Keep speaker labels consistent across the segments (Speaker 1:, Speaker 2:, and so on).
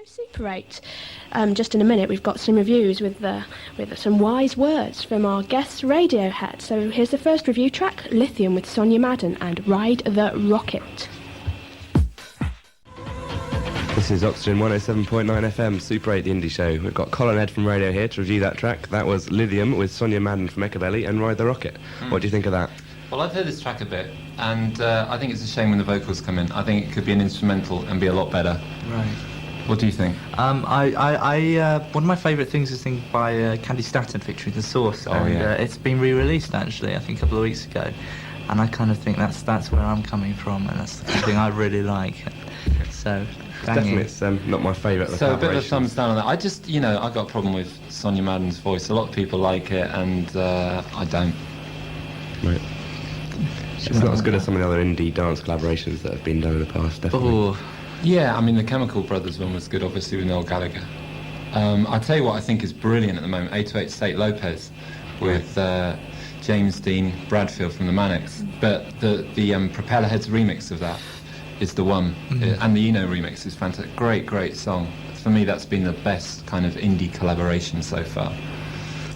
Speaker 1: Super 8. Just in a minute, we've got some reviews with some wise words from our guests Radiohead. So here's the first review track, Lithium with Sonia Madden and Ride the Rocket.
Speaker 2: This is Oxygen 107.9 FM, Super 8, the indie show. We've got Colin Ed from Radio here to review that track. That was Lithium with Sonia Madden from Ecabelly and Ride the Rocket. What do you think of that?
Speaker 3: Well, I've heard this track a bit, and I think it's a shame when the vocals come in. I think it could be an instrumental and be a lot better.
Speaker 4: Right.
Speaker 3: What do you think?
Speaker 4: One of my favourite things is a thing by Candy Staton featuring The Source, it's been re-released actually, I think a couple of weeks ago, and I kind of think that's where I'm coming from, and that's the kind of thing I really like. So,
Speaker 2: definitely, it's not my favourite.
Speaker 3: So a bit of a thumbs down on that. I just, I've got a problem with Sonia Madden's voice. A lot of people like it, and I don't.
Speaker 2: Right. It's not as good as some of the other indie dance collaborations that have been done in the past, definitely.
Speaker 3: Oh. Yeah, I mean, the Chemical Brothers one was good, obviously, with Noel Gallagher. I'll tell you what I think is brilliant at the moment, 808 State Lopez, with James Dean Bradfield from the Manics. But the Propellerheads remix of that is the one, and the Eno remix is fantastic. Great song. For me, that's been the best kind of indie collaboration so far.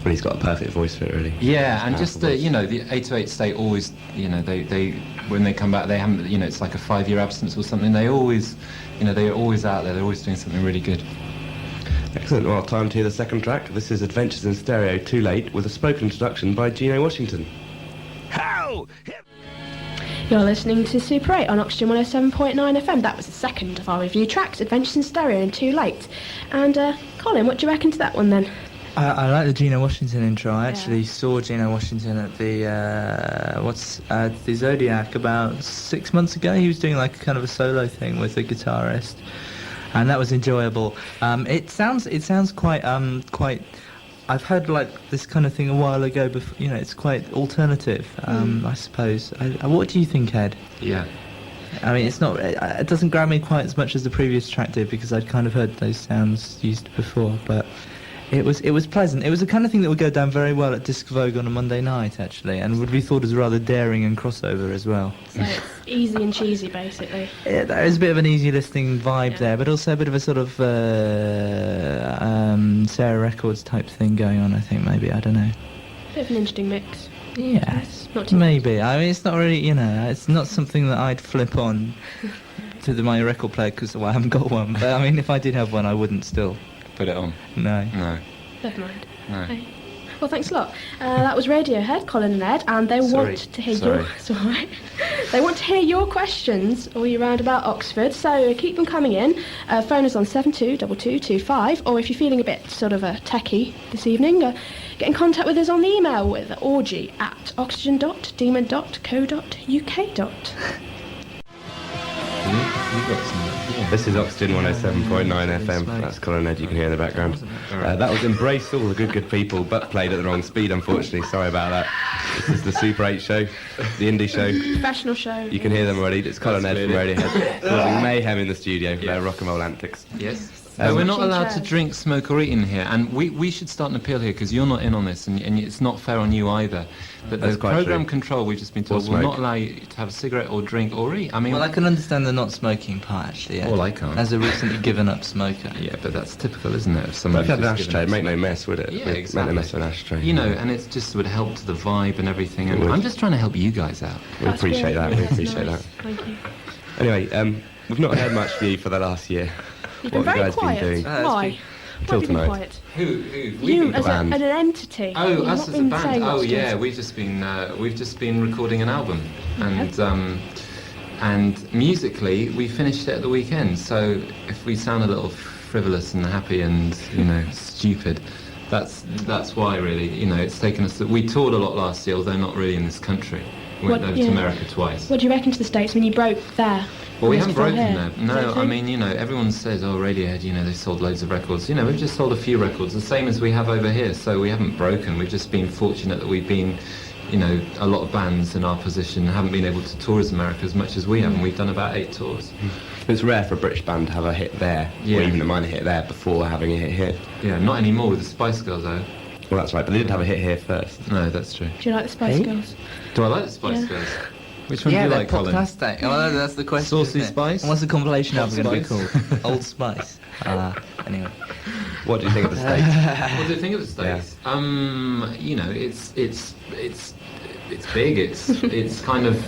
Speaker 2: Well, he's got a perfect voice for it, really.
Speaker 3: Yeah, and just the 808 State always, they when they come back, they haven't, it's like a 5-year absence or something. They always, they're always out there. They're always doing something really good.
Speaker 2: Excellent. Well, time to hear the second track. This is Adventures in Stereo, Too Late, with a spoken introduction by Gino Washington. How?
Speaker 1: You're listening to Super 8 on Oxygen 107.9 FM. That was the second of our review tracks, Adventures in Stereo and Too Late. And Colin, what do you reckon to that one then?
Speaker 4: I like the Gino Washington intro. I actually saw Gino Washington at the the Zodiac about 6 months ago. He was doing like a kind of a solo thing with a guitarist, and that was enjoyable. It sounds quite. I've heard like this kind of thing a while ago. Before, it's quite alternative. I suppose. What do you think, Ed?
Speaker 3: Yeah.
Speaker 4: I mean, it's not. It doesn't grab me quite as much as the previous track did because I'd kind of heard those sounds used before, but. It was pleasant. It was the kind of thing that would go down very well at Disc Vogue on a Monday night, actually, and would be thought as rather daring and crossover as well.
Speaker 1: So it's easy and cheesy, basically.
Speaker 4: Yeah, there is a bit of an easy listening vibe there, but also a bit of a sort of Sarah Records type thing going on, I think, maybe. I don't know.
Speaker 1: Bit of an interesting mix.
Speaker 4: Yes, maybe. I mean, it's not really, it's not something that I'd flip on to my record player because I haven't got one. But, I mean, if I did have one, I wouldn't still.
Speaker 3: Put it on.
Speaker 4: No.
Speaker 1: Never mind.
Speaker 3: No.
Speaker 1: Okay. Well, thanks a lot. That was Radiohead, Colin and Ed, and they want to hear They want to hear your questions all year round about Oxford, so keep them coming in. Phone us on 722225, or if you're feeling a bit sort of techie this evening, get in contact with us on the email with orgy@oxygen.demon.co.uk.
Speaker 3: You've got some.
Speaker 2: This is Oxygen 107.9 FM. That's Colin Ed, you can hear in the background. That was Embrace All the Good People, but played at the wrong speed, unfortunately. Sorry about that. This is the Super 8 show, the indie show.
Speaker 1: Professional show.
Speaker 2: You can hear them already. It's Colin Ed from Radiohead. Causing mayhem in the studio for their rock and roll antics.
Speaker 3: Yes. We're not allowed to drink, smoke or eat in here, and we should start an appeal here because you're not in on this, and it's not fair on you either. But the programme control, we've just been told, will not allow you to have a cigarette or drink or eat. I mean,
Speaker 4: well, I can understand the not smoking part, actually. Yeah.
Speaker 3: Well, I can't.
Speaker 4: As a recently given up smoker.
Speaker 3: Yeah, but that's typical, isn't it? If somebody
Speaker 2: had an ashtray, make no mess, would it?
Speaker 3: Yeah, exactly.
Speaker 2: Make no mess with an ashtray.
Speaker 3: And it just would help to the vibe and everything. And I'm just trying to help you guys out.
Speaker 2: We appreciate that. We appreciate that.
Speaker 1: Thank you.
Speaker 2: Anyway, we've not heard much from you for the last year.
Speaker 1: You've
Speaker 2: What
Speaker 1: been
Speaker 2: have you
Speaker 1: very
Speaker 2: guys
Speaker 1: quiet.
Speaker 2: been doing?
Speaker 1: Why?
Speaker 2: Till
Speaker 1: Why have you been
Speaker 2: tonight.
Speaker 1: quiet?
Speaker 3: Who?
Speaker 1: You as an entity.
Speaker 3: Oh,
Speaker 1: You've
Speaker 3: us
Speaker 1: not
Speaker 3: as a
Speaker 1: been
Speaker 3: band.
Speaker 1: saying
Speaker 3: Oh,
Speaker 1: much to
Speaker 3: yeah.
Speaker 1: us.
Speaker 3: We've just been recording an album, and musically we finished it at the weekend. So if we sound a little frivolous and happy and stupid, that's why really. It's taken us. We toured a lot last year, although not really in this country. We went over to America twice.
Speaker 1: What do you reckon to the States when you broke there?
Speaker 3: Well, we haven't broken
Speaker 1: here.
Speaker 3: there. No, I mean, everyone says, oh, Radiohead, they sold loads of records. We've just sold a few records, the same as we have over here. So we haven't broken. We've just been fortunate that we've been, a lot of bands in our position haven't been able to tour as America as much as we have, and we've done about 8 tours.
Speaker 2: It's rare for a British band to have a hit there, or even a minor hit there before having a hit here.
Speaker 3: Yeah, not anymore with the Spice Girls, though.
Speaker 2: Well, that's right, but they did have a hit here first.
Speaker 3: No, that's true.
Speaker 1: Do you like the Spice Girls?
Speaker 3: Do I like the Spice Girls? Which one do you like, Colin?
Speaker 4: Fantastic. Well, that's the question.
Speaker 3: Saucy Spice?
Speaker 4: And what's the compilation album going to be called? Old Spice. Anyway.
Speaker 2: What do you think of the States?
Speaker 3: What do you think of the States? You know, it's big. It's kind of.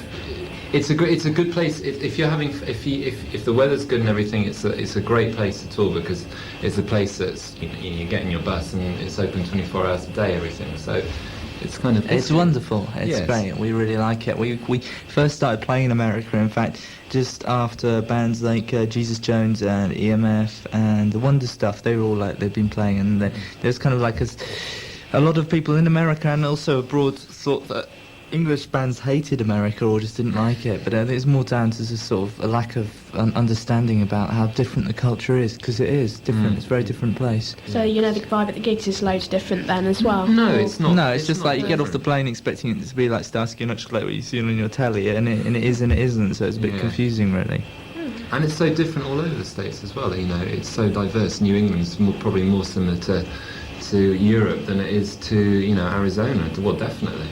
Speaker 3: It's a good place if the weather's good and everything. It's a great place to tour because it's a place that's you get in your bus and it's open 24 hours a day, everything. So it's kind of
Speaker 4: it's wonderful. It's great. We really like it. We first started playing in America, in fact, just after bands like Jesus Jones and EMF and the Wonder Stuff. They were all they've been playing, and there's kind of like a lot of people in America and also abroad thought that English bands hated America or just didn't like it, but it's more down to just sort of a lack of understanding about how different the culture is, because it is different. It's a very different place.
Speaker 1: So the vibe at the gigs is loads different then as well?
Speaker 3: No, it's not.
Speaker 4: No, it's just like you get off the plane expecting it to be like Starsky and Hutch, like what you see on your telly, and it is and it isn't, so it's a bit confusing really.
Speaker 3: And it's so different all over the States as well. It's so diverse. New England's probably more similar to Europe than it is to Arizona. Well, definitely.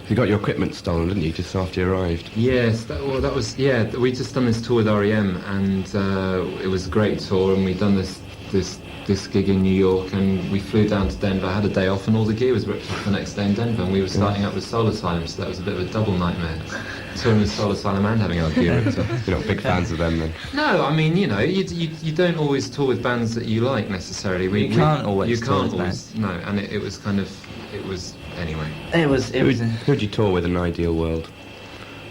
Speaker 2: You got your equipment stolen, didn't you, just after you arrived?
Speaker 3: Yes, that was we just done this tour with REM, and it was a great tour, and we'd done this gig in New York, and we flew down to Denver, had a day off, and all the gear was ripped off the next day in Denver, and we were starting up with Soul Asylum, so that was a bit of a double nightmare. Touring with Soul Asylum and having our gear ripped off.
Speaker 2: You're not big fans of them then?
Speaker 3: No, I mean, you don't always tour with bands that you like necessarily.
Speaker 4: You can't always tour with
Speaker 3: bands. No, and it was kind of, anyway.
Speaker 2: Who'd you tour with in an ideal world?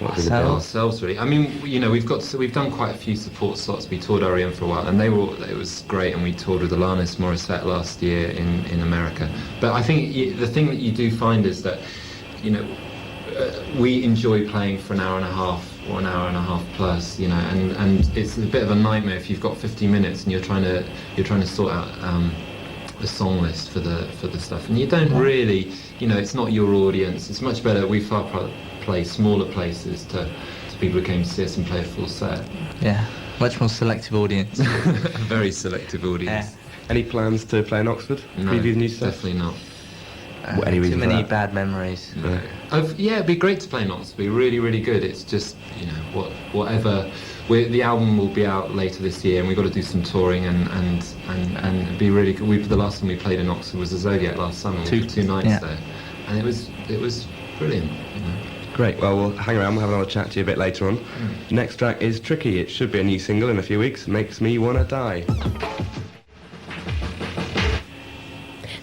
Speaker 3: Ourselves really. I mean, we've done quite a few support slots. We toured REM for a while, and it was great. And we toured with Alanis Morissette last year in America. But I think the thing that you do find is that, we enjoy playing for an hour and a half or an hour and a half plus, and it's a bit of a nightmare if you've got 50 minutes and you're trying to sort out the song list for the stuff, and you don't really, it's not your audience. It's much better. We far play smaller places to people who came to see us and play a full set.
Speaker 4: Yeah, much more selective audience.
Speaker 3: Very selective audience.
Speaker 2: Yeah. Any plans to play in Oxford?
Speaker 3: No,
Speaker 2: preview new stuff?
Speaker 3: Definitely not.
Speaker 4: Too many bad memories.
Speaker 3: No. It'd be great to play in Oxford. It'd be really, really good. It's just, whatever. The album will be out later this year, and we've got to do some touring and it'd be really good. The last time we played in Oxford was the Zodiac last summer. We did 2 nights there, and it was brilliant.
Speaker 2: Great. Well, we'll hang around. We'll have another chat to you a bit later on. Next track is Tricky. It should be a new single in a few weeks. Makes Me Wanna Die.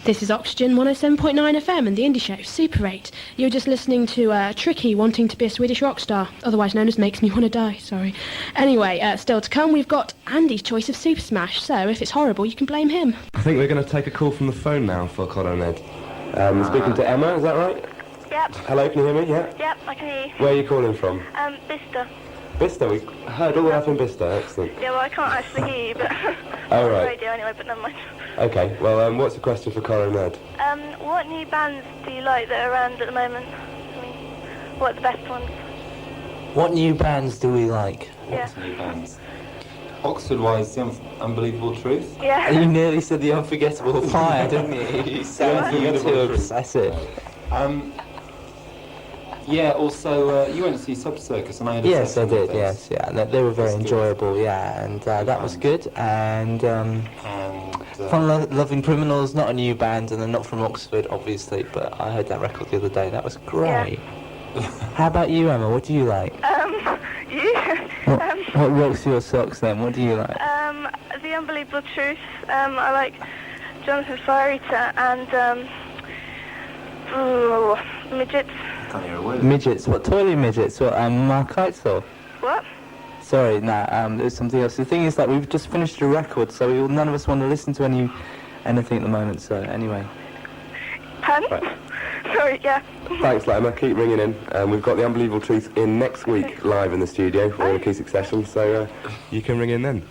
Speaker 1: This is Oxygen 107.9 FM and the indie show Super 8. You're just listening to Tricky wanting to be a Swedish rock star, otherwise known as Makes Me Wanna Die, sorry. Anyway, still to come, we've got Andy's choice of Super Smash, so if it's horrible, you can blame him.
Speaker 2: I think we're going to take a call from the phone now for Colin and Ed. Speaking to Emma, is that right?
Speaker 5: Yep.
Speaker 2: Hello, can you hear me? Yeah?
Speaker 5: Yep, I can hear you.
Speaker 2: Where are you calling from?
Speaker 5: Bicester.
Speaker 2: Bicester? We heard all the way up in Bicester, excellent.
Speaker 5: Yeah, well, I can't actually hear you, but
Speaker 2: oh, right.
Speaker 5: radio anyway, but never mind.
Speaker 2: Okay, well, what's the question for Colin and Ed?
Speaker 5: What new bands do you like that are around at the moment? I mean, what are the best ones?
Speaker 4: What new bands do we like?
Speaker 5: Yeah.
Speaker 3: What's new bands? Oxford-wise, The Unbelievable Truth.
Speaker 5: Yeah.
Speaker 4: You nearly said The Unforgettable Fire, didn't you? You sound too obsessive.
Speaker 3: Yeah, also, you went to see Sub Circus, and I had a
Speaker 4: Yes, I
Speaker 3: session with
Speaker 4: did,
Speaker 3: those.
Speaker 4: yes, yeah. They were very enjoyable, yeah, and that was good. And Fun Loving Criminals, not a new band, and they're not from Oxford, obviously, but I heard that record the other day. That was great. Yeah. How about you, Emma? What do you like?
Speaker 5: You?
Speaker 4: What rocks your socks, then? What do you like?
Speaker 5: The Unbelievable Truth. I like Jonathan Fire-Eater and, Midgets.
Speaker 3: Can't hear a word.
Speaker 4: Midgets? What, toilet midgets? What, Mark Heitzel?
Speaker 5: What?
Speaker 4: Sorry, there's something else. The thing is that we've just finished a record, so none of us want to listen to anything at the moment, so anyway.
Speaker 5: Pardon?
Speaker 2: Right.
Speaker 5: Sorry, yeah.
Speaker 2: Thanks, Emma. Keep ringing in. We've got The Unbelievable Truth in next week, live in the studio, for an acoustic session, so you can ring in then.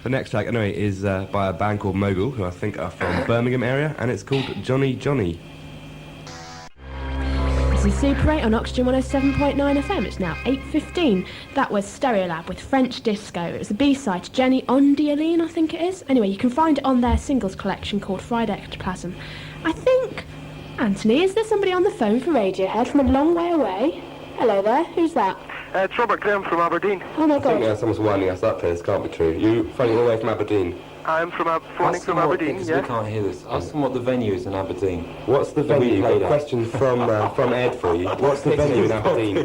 Speaker 2: The next track, anyway, is by a band called Mogul, who I think are from Birmingham area, and it's called Johnny Johnny.
Speaker 1: This is Super 8 on Oxygen 107.9 FM. It's now 8:15. That was Stereolab with French Disco. It was the B-side to Jenny on Dialine, I think it is. Anyway, you can find it on their singles collection called Fried Ectoplasm. I think... Anthony, is there somebody on the phone for Radiohead from a long way away? Hello there, who's that?
Speaker 6: It's Robert Graham from Aberdeen.
Speaker 1: Oh my
Speaker 2: I think
Speaker 1: god.
Speaker 2: someone's winding us up here. This can't be true. You phoning all the way from Aberdeen?
Speaker 6: I'm phoning from Aberdeen,
Speaker 3: because
Speaker 6: yeah.
Speaker 3: we can't hear this. Ask them what the venue is in Aberdeen.
Speaker 2: What's the
Speaker 3: That we
Speaker 2: venue?
Speaker 3: played
Speaker 2: A
Speaker 3: at.
Speaker 2: question from Ed for you. What's the venue in Aberdeen?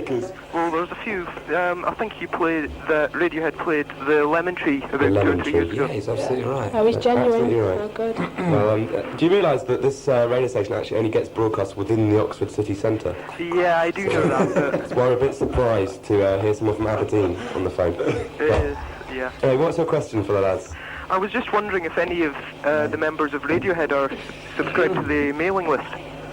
Speaker 6: Well, there's a few. I think Radiohead played the Lemon Tree about 2 or 3 years ago.
Speaker 3: Yeah, he's absolutely right.
Speaker 1: Oh, he's genuine.
Speaker 2: Absolutely right.
Speaker 1: Oh, good.
Speaker 2: Well, do you realise that this radio station actually only gets broadcast within the Oxford city centre?
Speaker 6: Yeah, I do know that.
Speaker 2: So we're a bit surprised to hear someone from Aberdeen on the phone.
Speaker 6: Yeah.
Speaker 2: Anyway, what's your question for the lads?
Speaker 6: I was just wondering if any of the members of Radiohead are subscribed to the mailing list.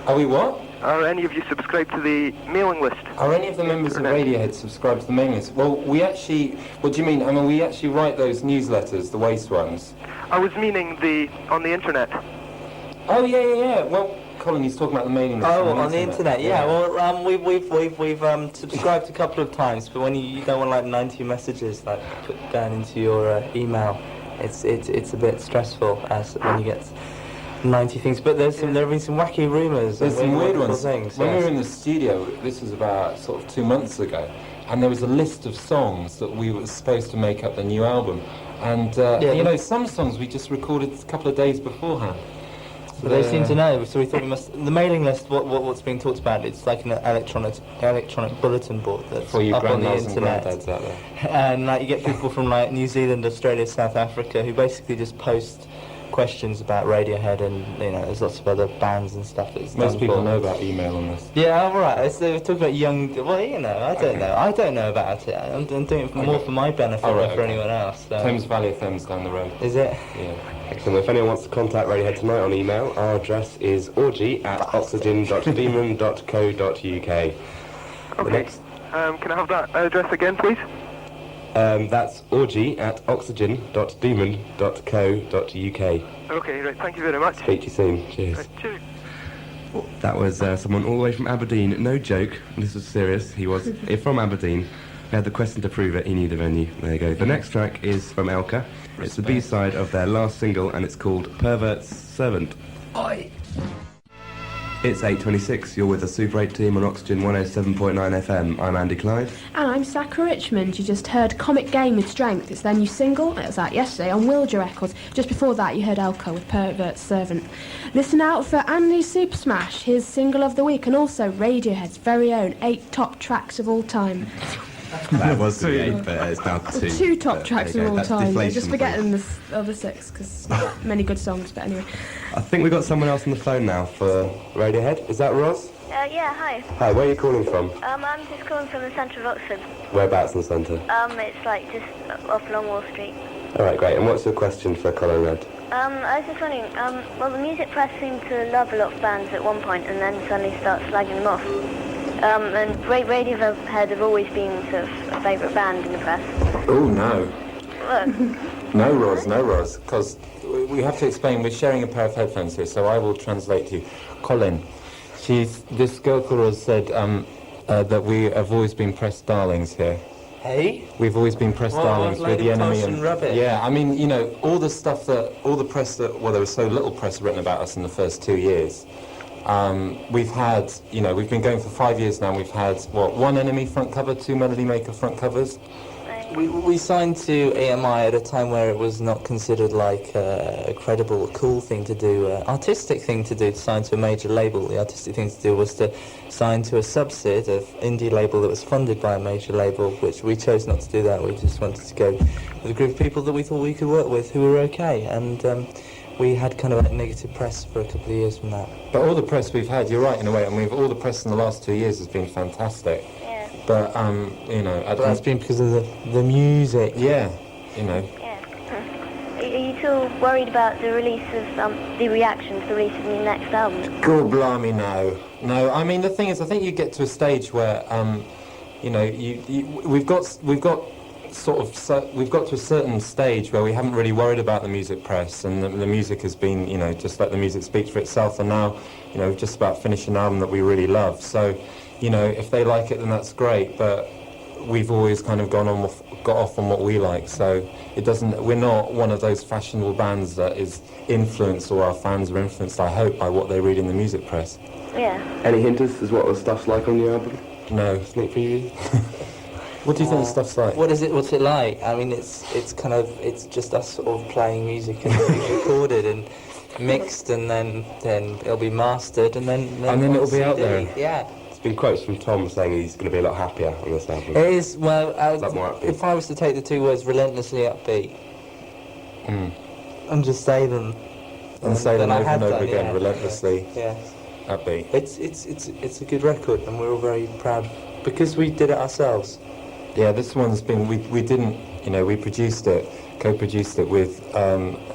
Speaker 3: Are we what?
Speaker 6: Are any of you subscribed to the mailing list?
Speaker 3: Are any of the members of Radiohead subscribed to the mailing list? Well, we actually... What do you mean? I mean, we actually write those newsletters, the waste ones.
Speaker 6: I was meaning on the internet.
Speaker 3: Oh, yeah. Well, Colin, he's talking about the mailing list.
Speaker 4: Oh, on the internet, yeah. Well, we've subscribed a couple of times, but when you don't want like 90 messages like put down into your email, it's a bit stressful as when you get 90 things. But there have been some wacky rumours.
Speaker 3: There's some weird ones.
Speaker 4: Things,
Speaker 3: when we were in the studio, this was about sort of 2 months ago, and there was a list of songs that we were supposed to make up the new album, and some songs we just recorded a couple of days beforehand.
Speaker 4: But they seem to know, so we thought we must... The mailing list, what's being talked about, it's like an electronic bulletin board that's
Speaker 3: for your
Speaker 4: up on the
Speaker 3: granddads
Speaker 4: internet.
Speaker 3: And granddads out there.
Speaker 4: And like, you get people from like New Zealand, Australia, South Africa, who basically just post questions about Radiohead, and there's lots of other bands and stuff that's
Speaker 3: Most
Speaker 4: done
Speaker 3: people
Speaker 4: for.
Speaker 3: know about email on this.
Speaker 4: Yeah, all right. So we're talking about young... Well, I don't know. I don't know about it. I'm doing it more for my benefit than for anyone else. So.
Speaker 3: Thames Valley FM's down the road.
Speaker 4: Is it?
Speaker 3: Yeah.
Speaker 2: Excellent. If anyone wants to contact Radiohead tonight on email, our address is orgy@oxygen.demon.co.uk.
Speaker 6: Okay. Can I have that address again, please?
Speaker 2: That's orgy@oxygen.demon.co.uk.
Speaker 6: Okay, right. Thank you very much.
Speaker 2: Speak to you soon. Cheers.
Speaker 6: Right, cheers.
Speaker 2: That was someone all the way from Aberdeen. No joke. This was serious. He was from Aberdeen. He had the question to prove it. He knew the venue. There you go. The next track is from Elka. It's the B-side of their last single, and it's called Pervert's Servant. Oi! It's 8:26. You're with the Super 8 team on Oxygen 107.9 FM. I'm Andy Clyde.
Speaker 1: And I'm Saka Richmond. You just heard Comic Game with Strength. It's their new single. It was out yesterday on Wilder Records. Just before that, you heard Elka with Pervert's Servant. Listen out for Andy Super Smash, his single of the week, and also Radiohead's very own 8 top tracks of all time.
Speaker 2: That was the 8, but it's now 2.
Speaker 1: 2 top tracks of all time. They're just
Speaker 2: deflation
Speaker 1: forgetting the other 6 because not many good songs. But anyway.
Speaker 2: I think we've got someone else on the phone now for Radiohead. Is that Roz?
Speaker 5: Yeah, hi.
Speaker 2: Hi, where are you calling from?
Speaker 5: I'm just calling from the centre of Oxford.
Speaker 2: Whereabouts in the centre?
Speaker 5: It's like just off Longwall Street.
Speaker 2: Alright, great. And what's your question for Colin Red?
Speaker 5: I was just wondering, well, the music press seemed to love a lot of bands at one point and then suddenly start slagging them off. And Radiohead have always been sort of a favourite band in the press.
Speaker 3: Oh, no.
Speaker 5: Look.
Speaker 3: No, Roz, because we have to explain, we're sharing a pair of headphones here, so I will translate to you. Colin, this girl called Roz said that we have always been press darlings here.
Speaker 4: Hey?
Speaker 3: We've always been press darlings with the enemy.
Speaker 4: And rubbish.
Speaker 3: Yeah, I mean, all the stuff there was so little press written about us in the first 2 years. We've had, we've been going for 5 years now. We've had, 1 Enemy front cover, 2 Melody Maker front covers.
Speaker 4: We signed to EMI at a time where it was not considered like a credible, cool thing to do, artistic thing to do, to sign to a major label. The artistic thing to do was to sign to a subset of indie label that was funded by a major label, which we chose not to do that. We just wanted to go with a group of people that we thought we could work with who were okay. And we had kind of like negative press for a couple of years from that.
Speaker 3: But all the press we've had, you're right in a way, all the press in the last 2 years has been fantastic.
Speaker 5: Yeah.
Speaker 3: But,
Speaker 4: But that's been because of the music.
Speaker 3: Yeah,
Speaker 5: Yeah. Are you still worried about the release of, the reaction to the release of your next album?
Speaker 3: God blimey, no. No, I mean, the thing is, I think you get to a stage where, we've got to a certain stage where we haven't really worried about the music press, and the music has been, just let the music speak for itself, and now, we've just about finished an album that we really love. So, if they like it, then that's great, but we've always kind of got off on what we like, so we're not one of those fashionable bands that is influenced, or our fans are influenced, I hope, by what they read in the music press.
Speaker 5: Yeah.
Speaker 2: Any hinters as what the stuff's like on the album?
Speaker 3: No.
Speaker 2: Sneak preview?
Speaker 3: What do you think the stuff's like?
Speaker 4: What's it like? I mean, it's just us sort of playing music and it's recorded and mixed, and then it'll be mastered, and then
Speaker 3: it'll be out there.
Speaker 4: Yeah.
Speaker 2: There's been quotes from Tom saying he's going to be a lot happier on this album.
Speaker 4: It is, well,
Speaker 2: A lot more upbeat.
Speaker 4: if I was to take the two words, relentlessly upbeat, and just say them.
Speaker 3: And say them over and over again,
Speaker 4: yeah.
Speaker 3: relentlessly
Speaker 4: Yeah.
Speaker 3: upbeat.
Speaker 4: It's a good record, and we're all very proud because we did it ourselves.
Speaker 3: Yeah, this one's been, we didn't, we produced it, co-produced it with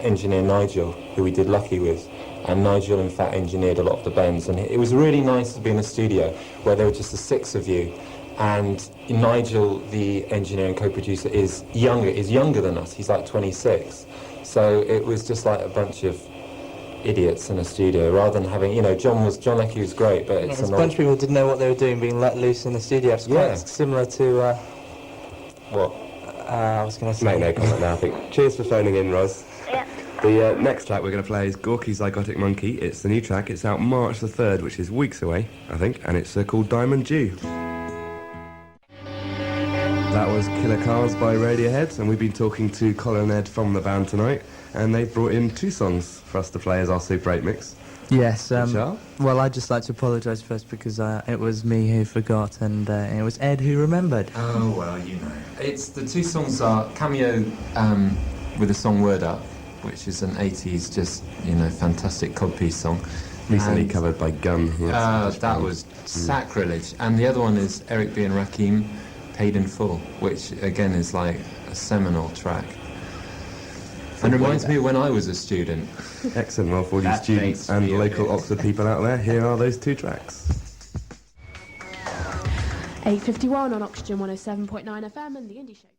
Speaker 3: engineer Nigel, who we did Lucky with. And Nigel, in fact, engineered a lot of the bends. And it was really nice to be in a studio where there were just the six of you. And Nigel, the engineer and co-producer, is younger than us. He's like 26. So it was just like a bunch of idiots in a studio, rather than having, John Leckie was great, but it's
Speaker 4: a bunch of people didn't know what they were doing, being let loose in the studio. It's quite similar to...
Speaker 2: What?
Speaker 4: I was going to say...
Speaker 2: Make no comment now, I think. Cheers for phoning in, Roz.
Speaker 5: Yeah.
Speaker 2: The next track we're going to play is Gorky Zygotic Monkey. It's the new track. It's out March the 3rd, which is weeks away, I think, and it's called Diamond Dew. That was Killer Cars by Radiohead, and we've been talking to Colin and Ed from the band tonight, and they've brought in two songs for us to play as our Super 8 mix.
Speaker 4: Yes,
Speaker 2: Charles?
Speaker 4: well, I'd just like to apologise first because it was me who forgot, and it was Ed who remembered.
Speaker 3: Oh, well, It's the two songs are Cameo with the song Word Up, which is an 80s just, fantastic codpiece song.
Speaker 2: Recently covered by Gun.
Speaker 3: That was sacrilege. And the other one is Eric B. and Rakim, Paid in Full, which again is like a seminal track. And reminds me of when I was a student.
Speaker 2: Excellent. Well, for all you students and local Oxford people out there, here are those two tracks.
Speaker 1: 8:51 on Oxygen 107.9 FM and the Indie Show.